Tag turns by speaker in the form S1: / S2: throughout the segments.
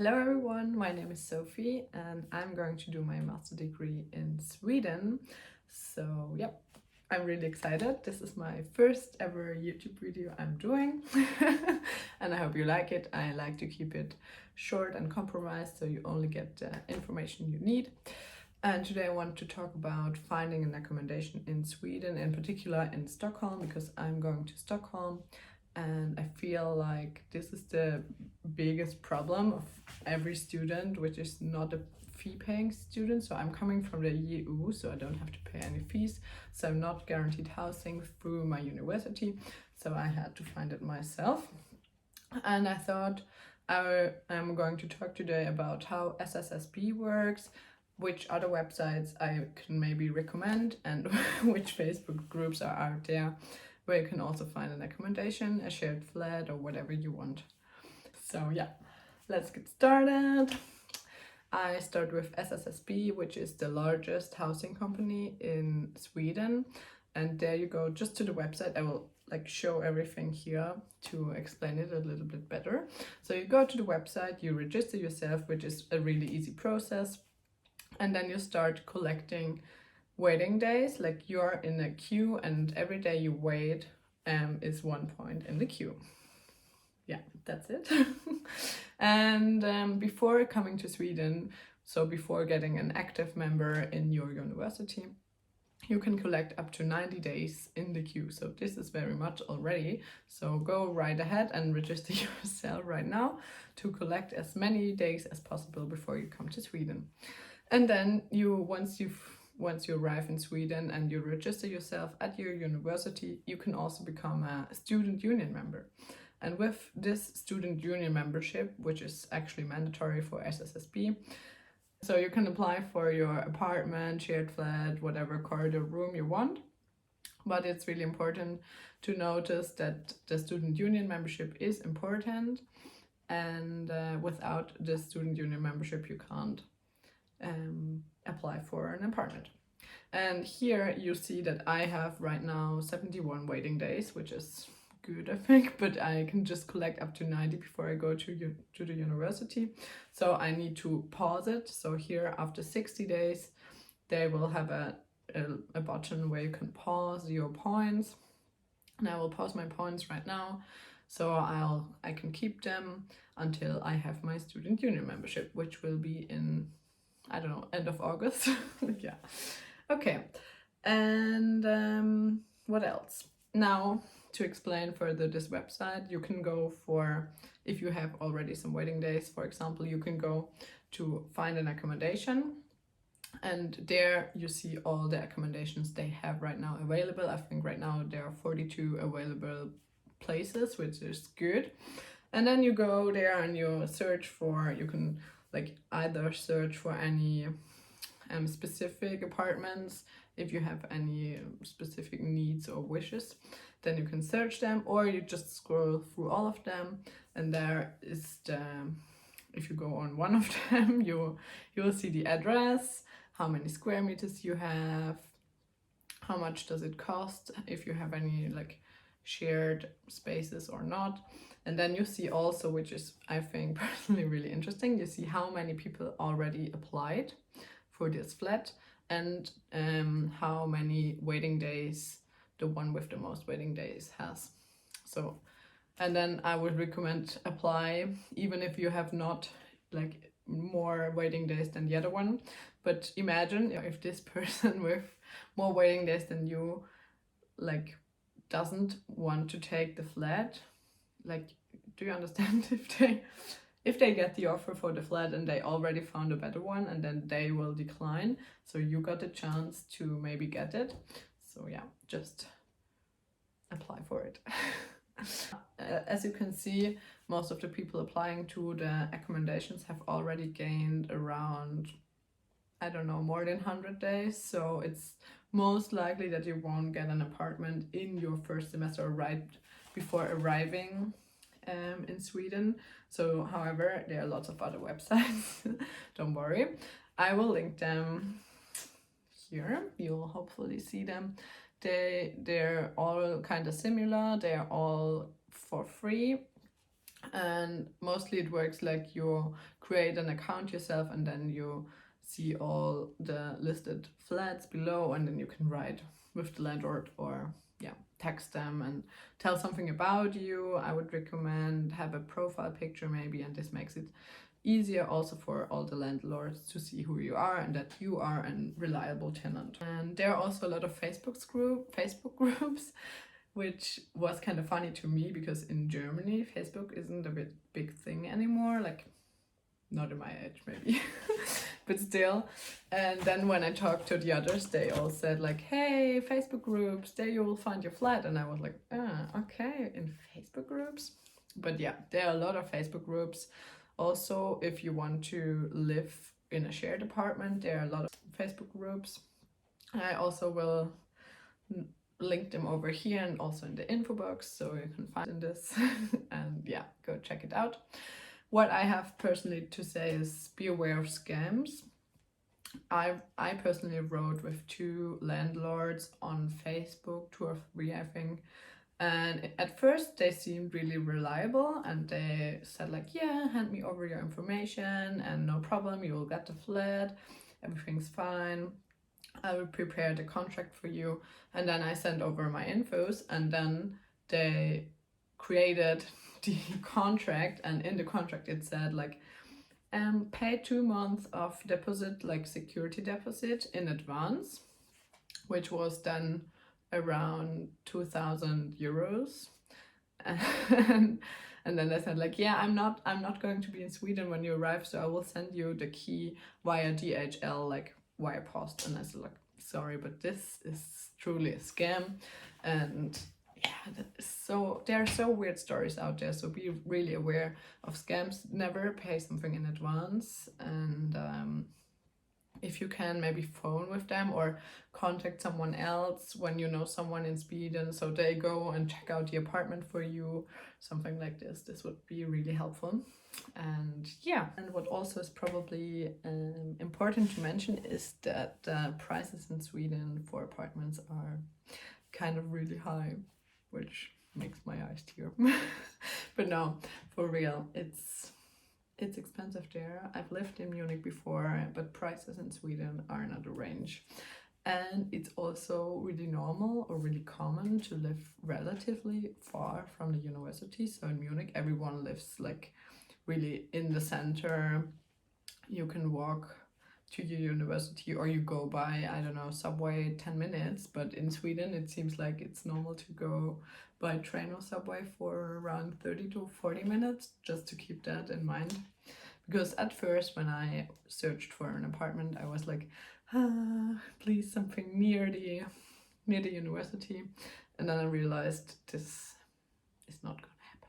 S1: Hello everyone, my name is Sophie and I'm going to do my master degree in Sweden. So yep, I'm really excited. This is my first ever YouTube video I'm doing and I hope you like it. I like to keep it short and compromised so you only get the information you need. And today I want to talk about finding an accommodation in Sweden, in particular in Stockholm, because I'm going to Stockholm. And I feel like this is the biggest problem of every student, which is not a fee-paying student. So I'm coming from the EU, so I don't have to pay any fees. So I'm not guaranteed housing through my university. So I had to find it myself. And I thought I'm going to talk today about how SSSB works, which other websites I can maybe recommend, and which Facebook groups are out there where you can also find an accommodation, a shared flat, or whatever you want. So yeah, let's get started. I start with SSSB, which is the largest housing company in Sweden. And there you go, just to the website. I will show everything here to explain it a little bit better. So you go to the website, you register yourself, which is a really easy process. And then you start collecting waiting days, like you're in a queue and every day you wait is 1 point in the queue. Yeah, that's it. And before coming to Sweden, so before getting an active member in your university, you can collect up to 90 days in the queue. So this is very much already. So go right ahead and register yourself right now to collect as many days as possible before you come to Sweden. And then once you arrive in Sweden and you register yourself at your university, you can also become a student union member. And with this student union membership, which is actually mandatory for SSSB, so you can apply for your apartment, shared flat, whatever corridor room you want. But it's really important to notice that the student union membership is important, and without the student union membership you can't apply for an apartment. And here you see that I have right now 71 waiting days, which is good, I think, but I can just collect up to 90 before I go to the university. So I need to pause it. So here after 60 days, they will have a button where you can pause your points. And I will pause my points right now. So I can keep them until I have my student union membership, which will be in, I don't know, end of August. Yeah. Okay. And what else? Now, to explain further this website, you can go for, if you have already some waiting days, for example, you can go to find an accommodation. And there you see all the accommodations they have right now available. I think right now there are 42 available places, which is good. And then you go there and you search for, you can either search for any specific apartments. If you have any specific needs or wishes, then you can search them, or you just scroll through all of them, and there is if you go on one of them, you will see the address, how many square meters you have, how much does it cost, if you have any shared spaces or not. And then you see also, which is I think personally really interesting, you see how many people already applied for this flat and how many waiting days the one with the most waiting days has. So, and then I would recommend apply even if you have not more waiting days than the other one. But imagine if this person with more waiting days than you doesn't want to take the flat. Do you understand? If they get the offer for the flat and they already found a better one, and then they will decline, so you got a chance to maybe get it. So yeah, just apply for it. As you can see, most of the people applying to the accommodations have already gained around, I don't know, more than 100 days. So it's most likely that you won't get an apartment in your first semester right before arriving in Sweden. So however, there are lots of other websites. Don't worry, I will link them here. You'll hopefully see them. They're all kind of similar. They're all for free. And mostly it works like you create an account yourself, and then you see all the listed flats below, and then you can write with the landlord or text them and tell something about you. I would recommend have a profile picture maybe, and this makes it easier also for all the landlords to see who you are and that you are a reliable tenant. And there are also a lot of Facebook groups, which was kind of funny to me because in Germany Facebook isn't a big thing anymore, like not in my age maybe, but still. And then when I talked to the others, they all said like, hey, Facebook groups, there you will find your flat. And I was like, okay, in Facebook groups. But yeah, there are a lot of Facebook groups. Also, if you want to live in a shared apartment, there are a lot of Facebook groups. I also will link them over here and also in the info box, so you can find in this and yeah, go check it out. What I have personally to say is be aware of scams. I personally wrote with 2 landlords on Facebook, 2 or 3 I think, and at first they seemed really reliable and they said like, yeah, hand me over your information and no problem, you will get the flat, everything's fine, I will prepare the contract for you. And then I sent over my infos, and then they created the contract, and in the contract it said like, pay 2 months of deposit, like security deposit in advance, which was then around 2,000 euros. And then they said like, yeah, I'm not going to be in Sweden when you arrive, so I will send you the key via DHL, like wire post. And I said like, sorry, but this is truly a scam. And yeah, so there are so weird stories out there, so be really aware of scams. Never pay something in advance, and if you can, maybe phone with them or contact someone else when you know someone in Sweden, so they go and check out the apartment for you, something like this. This would be really helpful. And yeah, and what also is probably important to mention is that the prices in Sweden for apartments are kind of really high, which makes my eyes tear. But no, for real, it's expensive there. I've lived in Munich before, but prices in Sweden are another range. And it's also really normal or really common to live relatively far from the university. So in Munich, everyone lives like really in the center. You can walk to your university, or you go by, I don't know, subway 10 minutes. But in Sweden, it seems like it's normal to go by train or subway for around 30 to 40 minutes, just to keep that in mind. Because at first, when I searched for an apartment, I was like, please something near the university. And then I realized this is not gonna happen.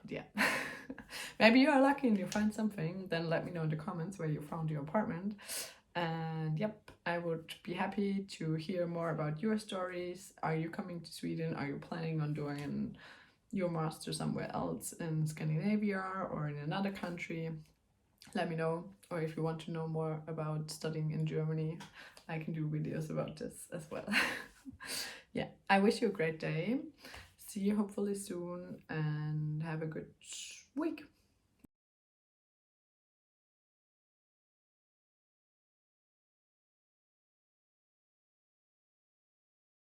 S1: But yeah. Maybe you are lucky and you find something, then let me know in the comments where you found your apartment. And yep, I would be happy to hear more about your stories. Are you coming to Sweden? Are you planning on doing your master somewhere else in Scandinavia or in another country? Let me know. Or if you want to know more about studying in Germany, I can do videos about this as well. Yeah, I wish you a great day. See you hopefully soon, and have a good week.